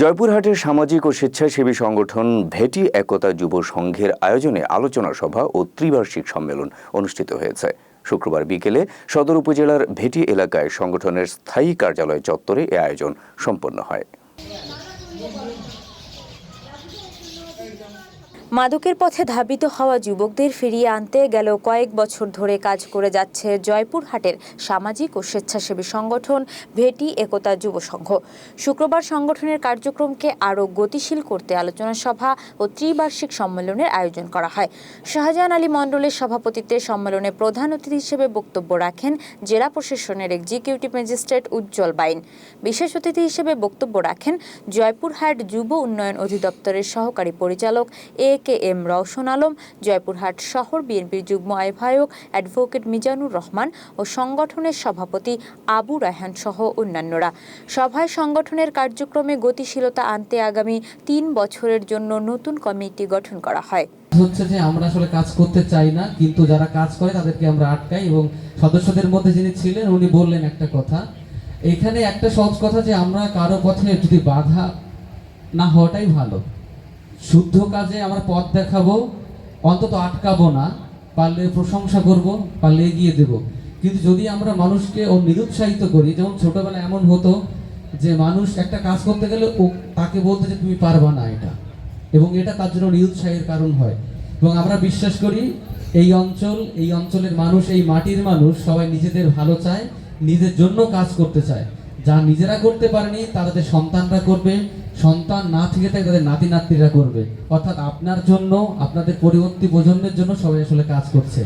জয়পুরহাটের সামাজিক ও স্বেচ্ছাসেবী সংগঠন ভেটি একতা যুব সংঘের আয়োজনে আলোচনা সভা ও ত্রিবার্ষিক সম্মেলন অনুষ্ঠিত হয়েছে। শুক্রবার বিকেলে সদর উপজেলার ভেটি এলাকায় সংগঠনের স্থায়ী কার্যালয় চত্বরে এ আয়োজন সম্পন্ন হয়। মাদকের পথে ধাবিত হওয়া যুবকদের ফিরিয়ে আনতে গেল কয়েক বছর ধরে কাজ করে যাচ্ছে জয়পুরহাটের সামাজিক ও স্বেচ্ছাসেবী সংগঠন ভেটি একতা যুব সংঘ। শুক্রবার সংগঠনের কার্যক্রমকে আরও গতিশীল করতে আলোচনা সভা ও ত্রিবার্ষিক সম্মেলনের আয়োজন করা হয়। শাহজাহান আলী মণ্ডলের সভাপতিত্বে সম্মেলনে প্রধান অতিথি হিসেবে বক্তব্য রাখেন জেলা প্রশাসনের এক্সিকিউটিভ ম্যাজিস্ট্রেট উজ্জ্বল বাইন। বিশেষ অতিথি হিসেবে বক্তব্য রাখেন জয়পুরহাট যুব উন্নয়ন অধিদপ্তরের সহকারী পরিচালক এ.কে.এম. রওশন আলম, জয়পুরহাট শহর বিএনপির যুগ্ম আহ্বায়ক অ্যাডভোকেট মিজানুর রহমান ও সংগঠনের সভাপতি আবু রায়হান সহ অন্যান্যরা। সভায় সংগঠনের কার্যক্রমে গতিশীলতা আনতে আগামী ৩ বছরের জন্য নতুন কমিটি গঠন করা হয়। হচ্ছে যে আমরা আসলে কাজ করতে চাই না, কিন্তু যারা কাজ করে তাদেরকে আমরা আটকাই। এবং সদস্যদের মধ্যে যিনি ছিলেন উনি বললেন একটা কথা, এখানে একটা সহজ কথা, যে আমরা কারো পথে যদি বাধা না হওয়াটাই ভালো। শুদ্ধ কাজে আমরা পথ দেখাবো, অন্তত আটকাবো না, পারলে প্রশংসা করব, পারলে এগিয়ে দেব। কিন্তু যদি আমরা মানুষকে নিরুৎসাহিত করি, যেমন ছোটবেলায় এমন হতো যে মানুষ একটা কাজ করতে গেলে তাকে বলতে যে তুমি পারবা না এটা, এবং এটা তার জন্য নিরুৎসাহের কারণ হয়। এবং আমরা বিশ্বাস করি এই অঞ্চলের মানুষ, এই মাটির মানুষ সবাই নিজেদের ভালো চায়, নিজের জন্য কাজ করতে চায়। যা নিজেরা করতে পারেনি তাদের সন্তানরা করবে, সন্তান না থেকে থাকে তাদের নাতি নাতনিরা করবে। অর্থাৎ আপনার জন্য, আপনাদের পরবর্তী প্রজন্মের জন্য সবাই আসলে কাজ করছে।